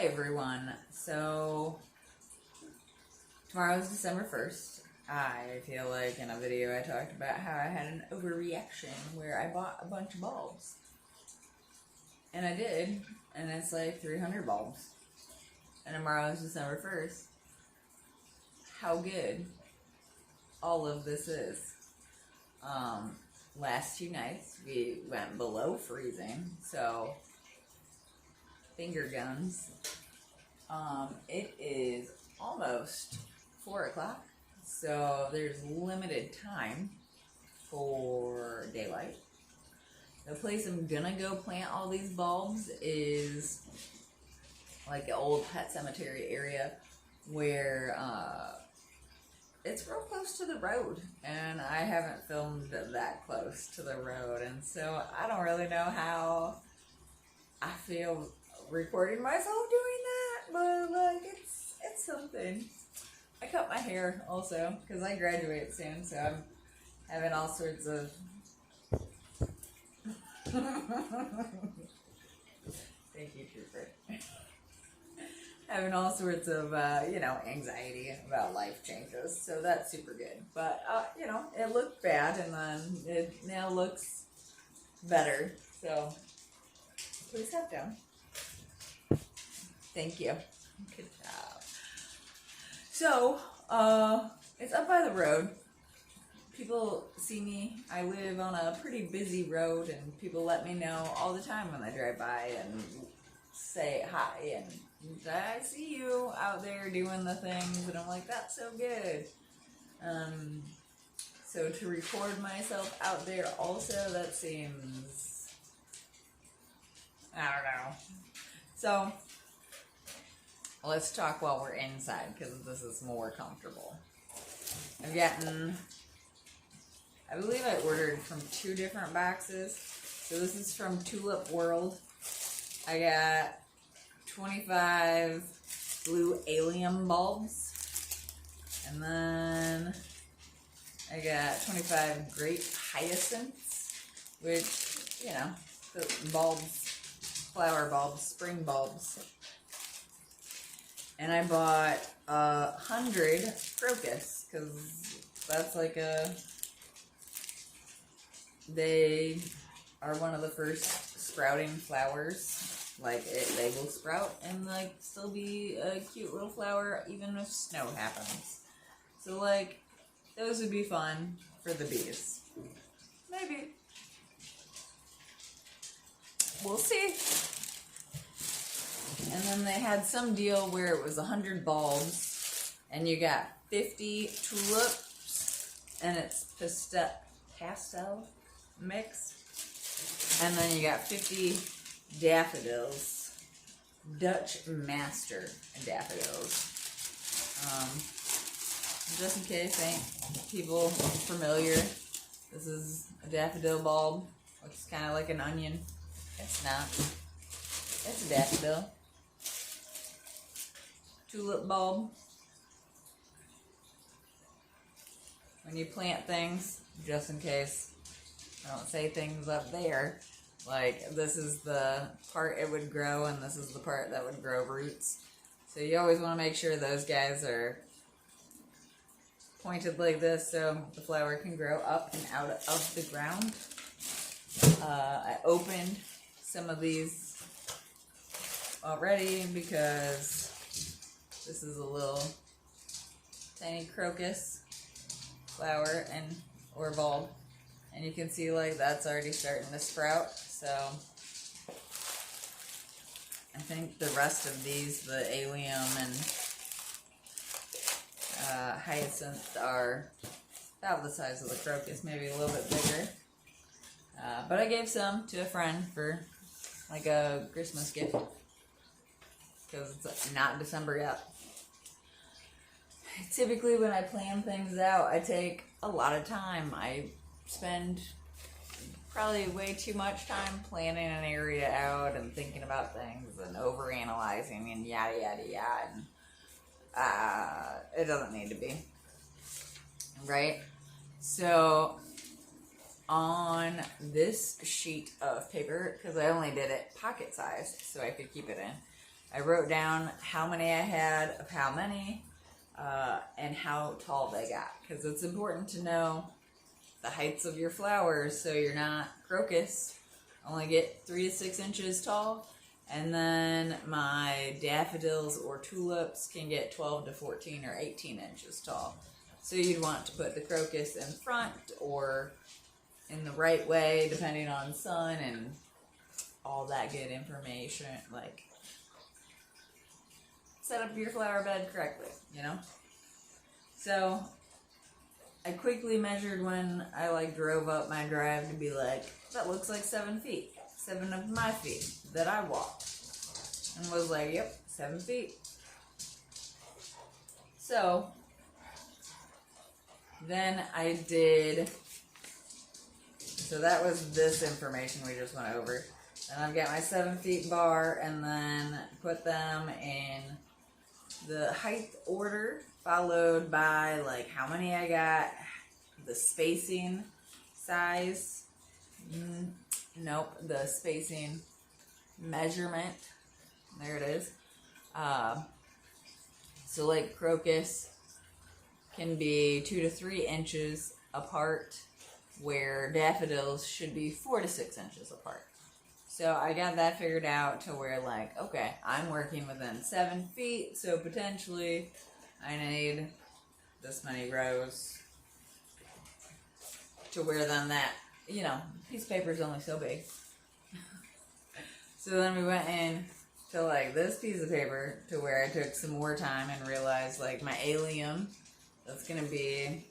Hi everyone. So tomorrow is December 1st. I feel like in a video I talked about how I had an overreaction where I bought a bunch of bulbs. And I did, and it's like 300 bulbs. And tomorrow is December 1st. How good all of this is. Last 2 nights we went below freezing, so finger guns. It is almost 4 o'clock, so there's limited time for daylight. The place I'm gonna go plant all these bulbs is like the old pet cemetery area where it's real close to the road, and I haven't filmed that close to the road, and so I don't really know how I feel recording myself doing that, but like it's something. I cut my hair also because I graduate soon, so I'm having all sorts of thank you, Trooper. Having all sorts of anxiety about life changes, so that's super good. But it looked bad, and then it now looks better. So please step down. Thank you. Good job. So, it's up by the road. People see me. I live on a pretty busy road, and people let me know all the time when I drive by and say hi, and I see you out there doing the things, and I'm like, that's so good. So to record myself out there also, that seems, I don't know. So, let's talk while we're inside, because this is more comfortable. I've gotten, I believe I ordered from 2 different boxes. So this is from Tulip World. I got 25 blue allium bulbs. And then I got 25 grape hyacinths, which, the bulbs, flower bulbs, spring bulbs. And I bought 100 crocus, because that's like they are one of the first sprouting flowers. Like, they will sprout and, like, still be a cute little flower even if snow happens. So, like, those would be fun for the bees. Maybe. We'll see. And then they had some deal where it was 100 bulbs, and you got 50 tulips, and it's pastel mix. And then you got 50 daffodils, Dutch master daffodils. Just in case ain't people familiar, this is a daffodil bulb. Looks kind of like an onion. It's not. It's a daffodil. Tulip bulb. When you plant things, just in case I don't say things up there, like this is the part it would grow, and this is the part that would grow roots. So you always want to make sure those guys are pointed like this so the flower can grow up and out of the ground. I opened some of these already because this is a little tiny crocus flower or bulb, and you can see like that's already starting to sprout. So I think the rest of these, the allium and hyacinth, are about the size of the crocus, maybe a little bit bigger. But I gave some to a friend for like a Christmas gift because it's not December yet. Typically when I plan things out, I take a lot of time. I spend probably way too much time planning an area out and thinking about things and overanalyzing and yada yada yada. And, it doesn't need to be. Right? So on this sheet of paper, because I only did it pocket size so I could keep it in, I wrote down how many I had of how many, and how tall they got, because it's important to know the heights of your flowers, so you're not crocus only get 3 to 6 inches tall, and then my daffodils or tulips can get 12 to 14 or 18 inches tall. So you'd want to put the crocus in front or in the right way, depending on sun and all that good information. Like, set up your flower bed correctly, you know? So I quickly measured when I drove up my drive to be like, that looks like 7 feet. 7 of my feet that I walked. And was like, yep, 7 feet. So then I did, so that was this information we just went over. And I've got my 7 feet bar, and then put them in the height order, followed by how many I got, the spacing size, nope, the spacing measurement, there it is. So crocus can be 2 to 3 inches apart, where daffodils should be 4 to 6 inches apart. So I got that figured out to where okay, I'm working within 7 feet, so potentially I need this many rows, to where then that, piece of paper is only so big. So then we went in to this piece of paper, to where I took some more time and realized my allium, that's gonna be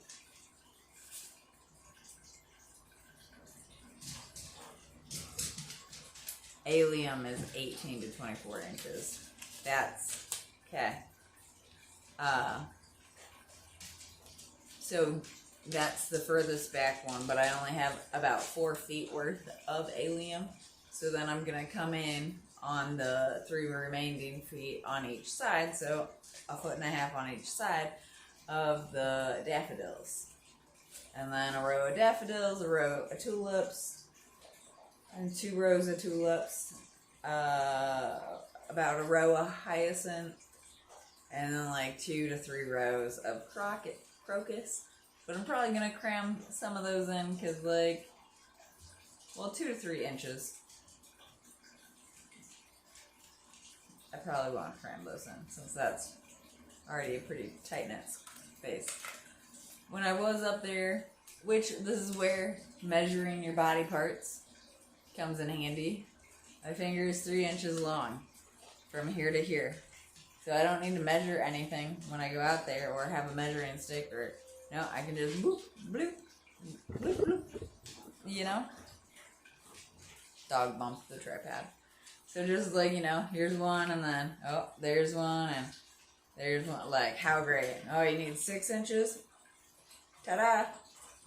allium is 18 to 24 inches. That's okay. So that's the furthest back one, but I only have about 4 feet worth of allium. So then I'm gonna come in on the 3 remaining feet on each side, so 1.5 foot on each side of the daffodils. And then a row of daffodils, a row of tulips, and 2 rows of tulips, about a row of hyacinth, and then 2 to 3 rows of crocus. But I'm probably going to cram some of those in, because 2 to 3 inches. I probably want to cram those in, since that's already a pretty tight-knit space. When I was up there, which this is where measuring your body parts comes in handy. My finger is 3 inches long from here to here. So I don't need to measure anything when I go out there, or have a measuring stick, or no, I can just boop, bloop, bloop, bloop, dog bump the tripod. So just here's one, and then, oh, there's one, and there's one. How great. Oh, you need 6 inches? Ta-da!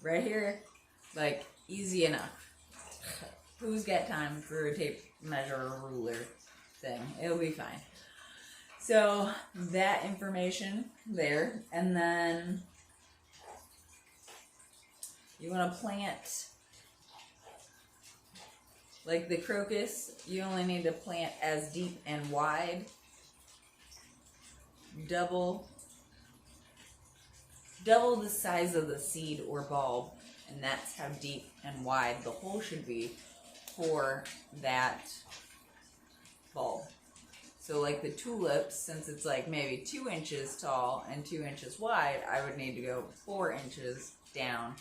Right here. Easy enough. Who's got time for a tape measure or ruler thing? It'll be fine. So that information there, and then you want to plant the crocus. You only need to plant as deep and wide, double the size of the seed or bulb, and that's how deep and wide the hole should be for that bulb. So the tulips, since it's maybe 2 inches tall and 2 inches wide, I would need to go 4 inches down,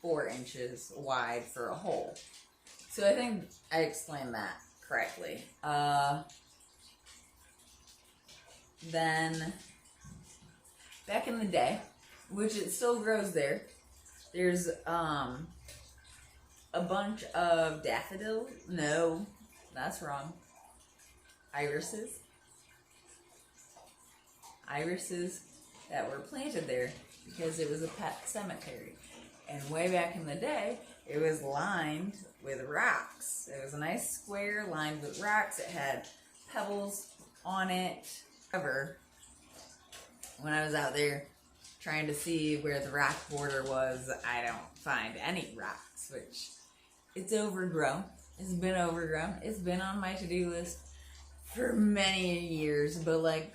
4 inches wide for a hole. So I think I explained that correctly. Then, back in the day, which it still grows there, there's a bunch of daffodils. No, that's wrong. Irises that were planted there because it was a pet cemetery. And way back in the day, it was lined with rocks. It was a nice square lined with rocks. It had pebbles on it. However, when I was out there trying to see where the rock border was, I don't find any rocks, which it's overgrown. It's been overgrown. It's been on my to-do list for many years, but like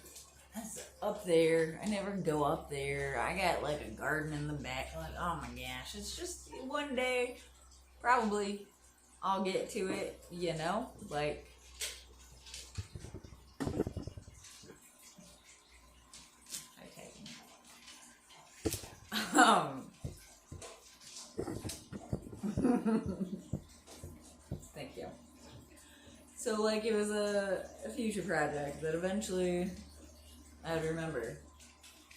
that's up there. I never go up there. I got like a garden in the back. Like, oh my gosh, it's just one day, probably I'll get to it, you know? Like, thank you. So, like, it was a future project that eventually I'd remember.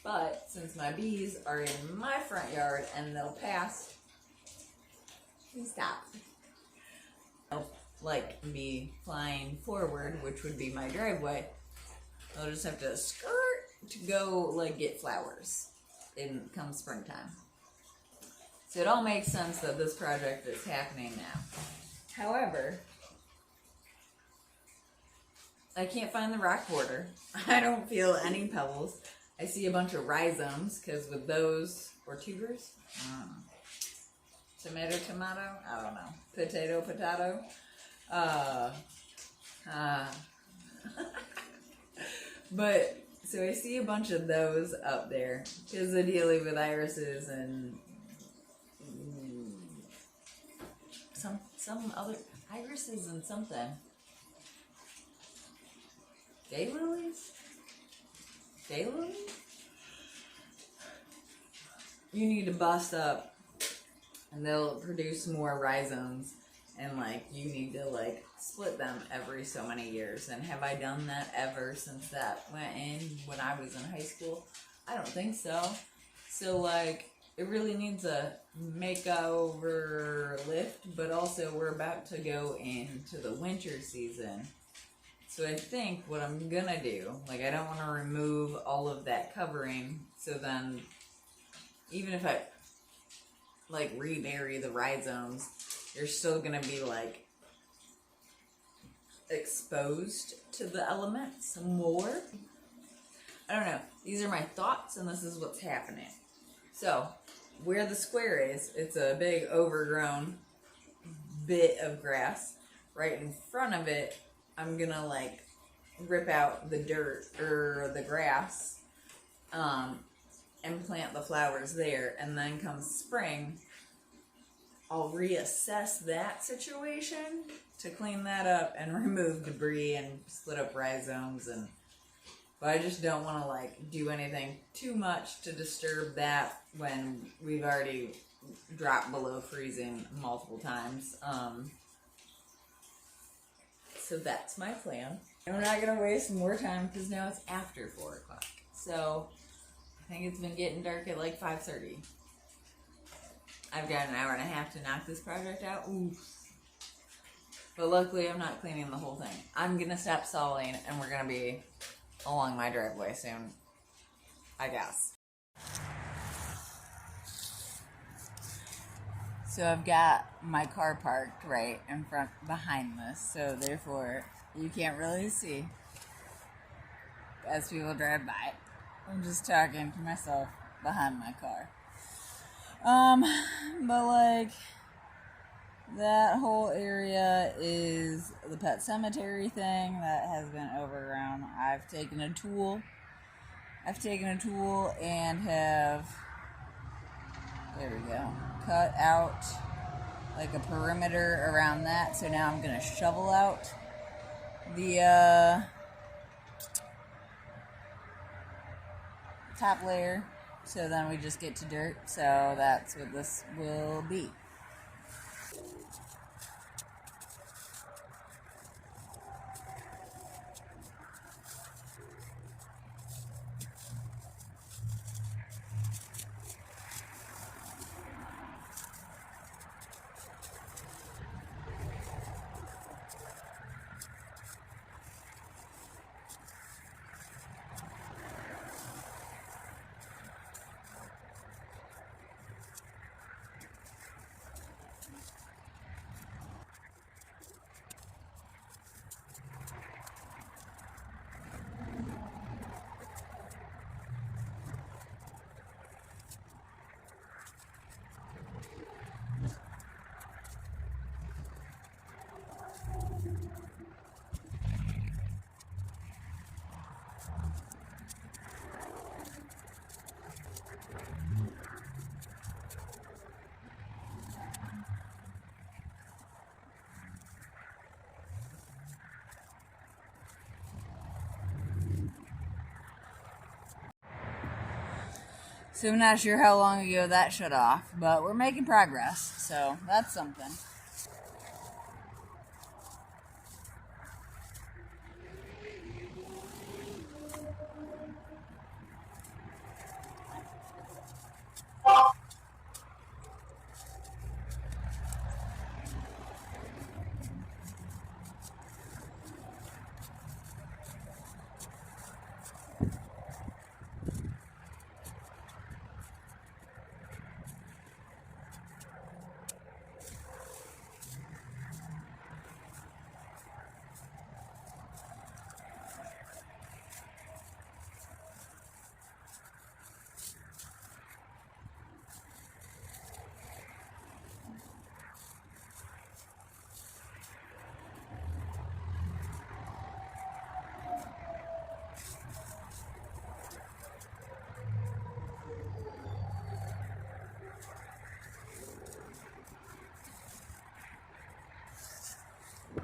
But since my bees are in my front yard and they'll pass, stop. They'll, like, be flying forward, which would be my driveway. I'll just have to skirt to go, like, get flowers in come springtime. So it all makes sense that this project is happening now. However, I can't find the rock border. I don't feel any pebbles. I see a bunch of rhizomes, because with those, or tubers? Tomato, I don't know. Potato. But, so I see a bunch of those up there, because they're dealing with irises and some other, irises and something. Daylilies? You need to bust up and they'll produce more rhizomes, and like you need to like split them every so many years. And have I done that ever since that went in when I was in high school? I don't think so. So like it really needs a makeover lift, but also we're about to go into the winter season. So I think what I'm gonna do, like I don't want to remove all of that covering, so then even if I like rebury the rhizomes, you're still gonna be like exposed to the elements more. I don't know. These are my thoughts and this is what's happening. So where the square is, it's a big overgrown bit of grass. Right in front of it, I'm gonna like rip out the dirt or the grass and plant the flowers there, and then come spring I'll reassess that situation to clean that up and remove debris and split up rhizomes, but I just don't want to like do anything too much to disturb that when we've already dropped below freezing multiple times. So that's my plan. And we're not going to waste more time because now it's after 4 o'clock. So I think it's been getting dark at like 5:30. I've got an hour and a half to knock this project out. Oof. But luckily I'm not cleaning the whole thing. I'm going to stop stalling and we're going to be along my driveway soon, I guess. So I've got my car parked right in front behind this, so therefore you can't really see as people drive by. I'm just talking to myself behind my car. But like that whole area is the pet cemetery thing that has been overgrown. I've taken a tool and have, there we go, cut out like a perimeter around that. So now I'm gonna shovel out the top layer, so then we just get to dirt. So that's what this will be. So I'm not sure how long ago that shut off, but we're making progress, so that's something.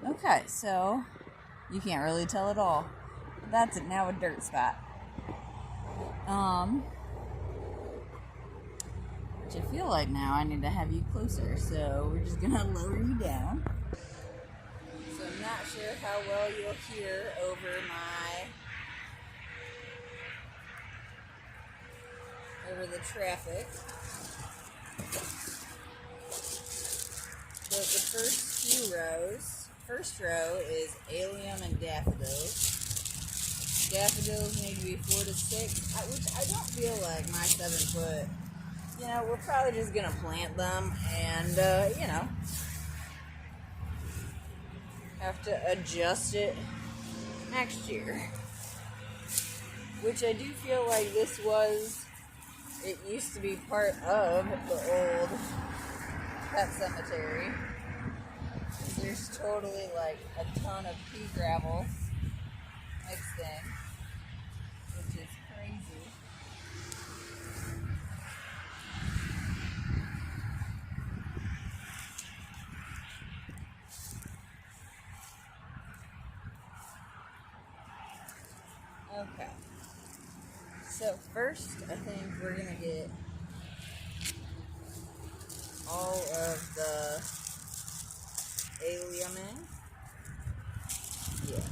Okay, so you can't really tell at all. That's now a dirt spot. Which I feel like now I need to have you closer, so we're just gonna lower you down. So I'm not sure how well you'll hear over the traffic. But the first row is allium and daffodils. Daffodils need to be 4 to 6, which I don't feel like my 7 foot. We're probably just gonna plant them and, have to adjust it next year. Which I do feel like it used to be part of the old pet cemetery. There's totally like a ton of pea gravel mixed in, which is crazy. Okay. So first, I think we're gonna get all of the allium in. Yeah.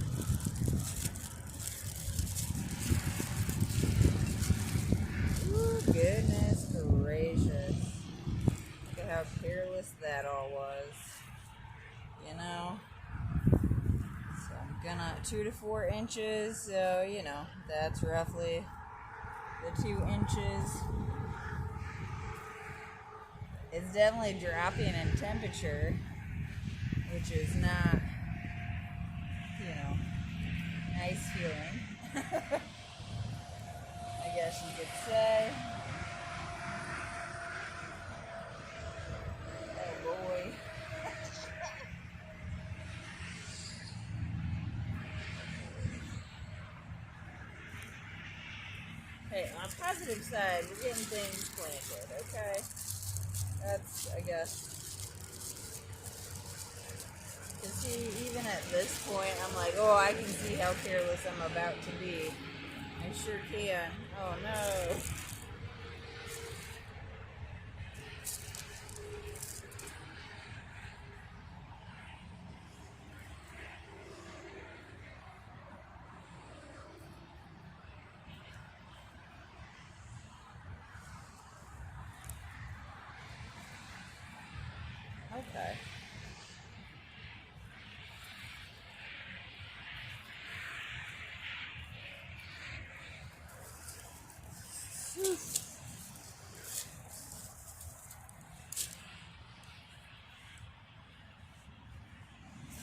Ooh, goodness gracious. Look at how careless that all was. So I'm gonna 2 to 4 inches, so that's roughly the 2 inches. It's definitely dropping in temperature, which is not, nice feeling. I guess you could say. Oh boy. Hey, on the positive side, we're getting things planted, okay? That's, I guess. Because see, even at this point, I'm like, oh, I can see how careless I'm about to be. I sure can. Oh, no. Okay.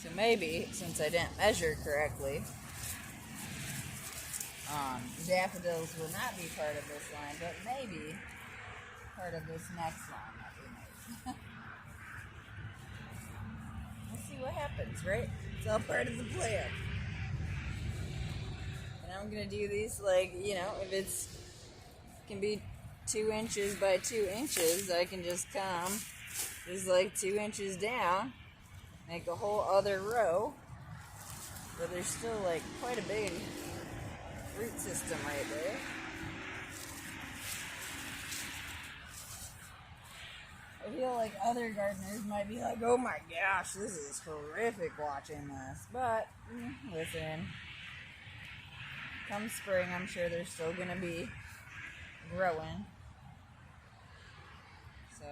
So maybe, since I didn't measure correctly, daffodils will not be part of this line, but maybe part of this next line that we made. We'll see what happens, right? It's all part of the plan. And I'm going to do these if it can be 2 inches by 2 inches, I can just come just 2 inches down, make a whole other row, but there's still quite a big root system right there. feel like other gardeners might be like, oh my gosh, this is horrific watching this. But, listen, come spring, I'm sure they're still going to be growing. So.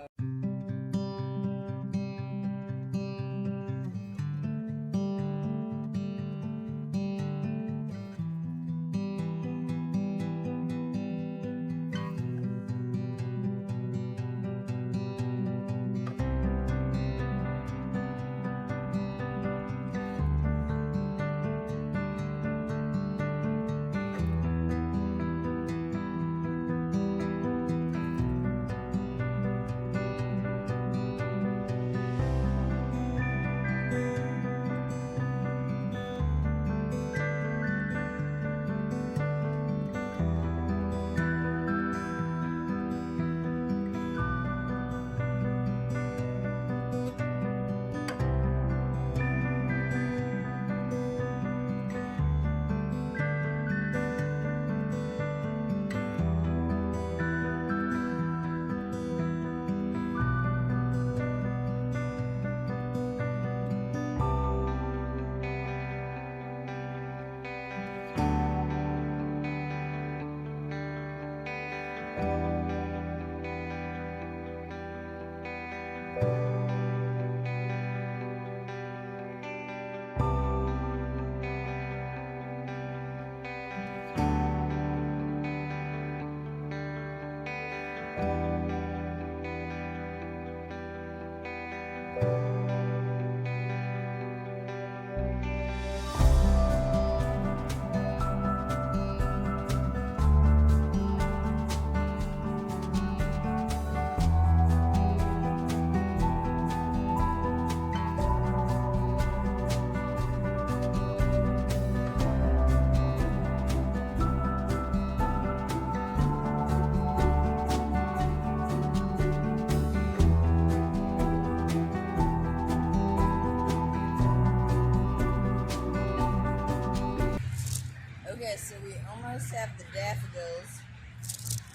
Okay, so we almost have the daffodils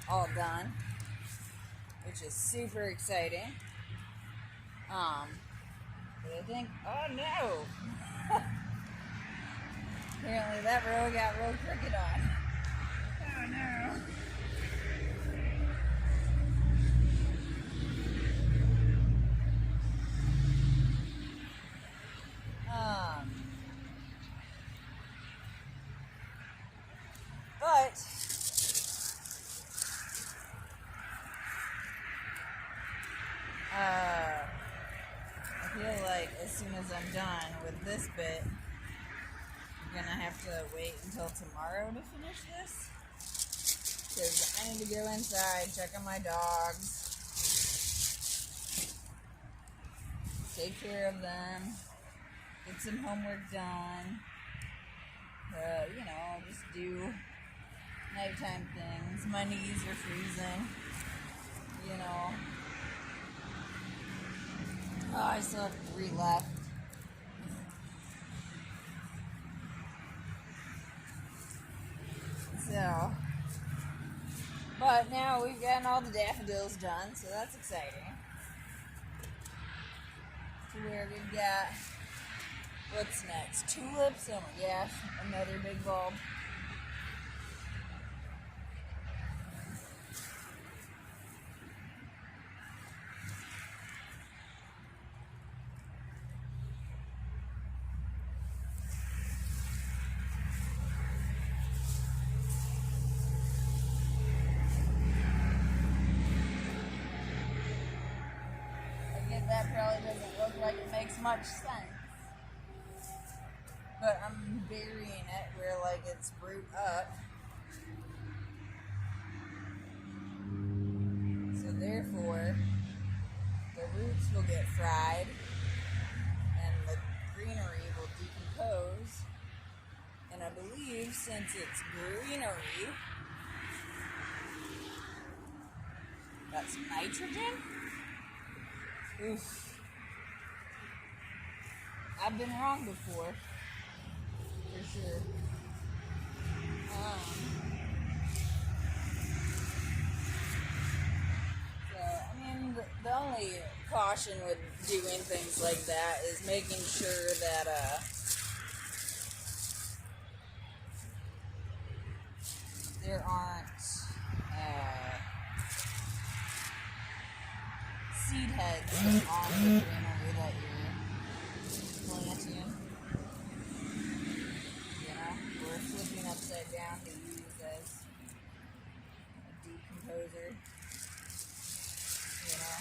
all done, which is super exciting. But I think, oh no! Apparently that row got real crooked on. Oh no. But I feel like as soon as I'm done with this bit, I'm gonna have to wait until tomorrow to finish this, because I need to go inside, check on my dogs, take care of them, get some homework done, just do nighttime things. My knees are freezing, Oh, I still have 3 left. So, but now we've gotten all the daffodils done, so that's exciting. To where we've got, what's next? Tulips, oh my gosh, another big bulb. That probably doesn't look like it makes much sense, but I'm burying it where like it's root up, so therefore the roots will get fried and the greenery will decompose, and I believe since it's greenery, that's nitrogen. Oof. I've been wrong before, for sure. So, I mean, the only caution with doing things like that is making sure that there aren't seed heads on the greenery that you're planting. You know, or flipping upside down to use as a decomposer. You know,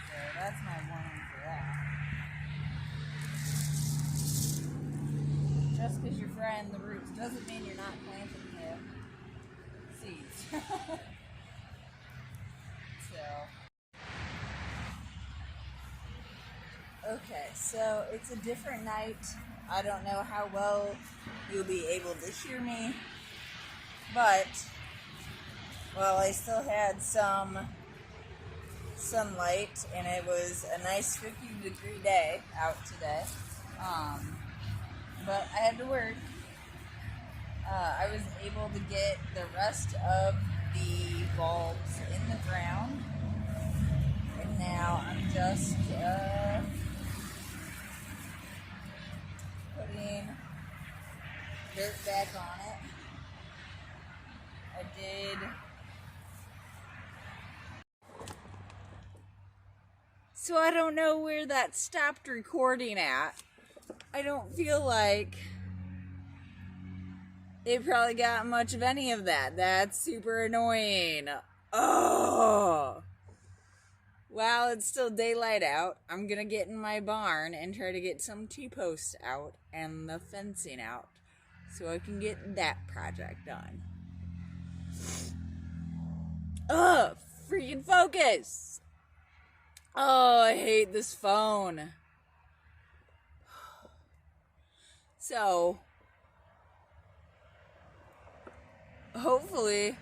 so that's my warning for that. Just because you're frying the roots doesn't mean you're not planting the seeds. Okay, so it's a different night. I don't know how well you'll be able to hear me, but, well, I still had some sunlight, and it was a nice 50-degree day out today. But I had to work. I was able to get the rest of the bulbs in the ground, and now I'm just putting dirt back on it. I did. So I don't know where that stopped recording at. I don't feel like it probably got much of any of that. That's super annoying. Oh. While it's still daylight out, I'm gonna get in my barn and try to get some T-posts out and the fencing out so I can get that project done. Ugh, freaking focus! Oh, I hate this phone. So, hopefully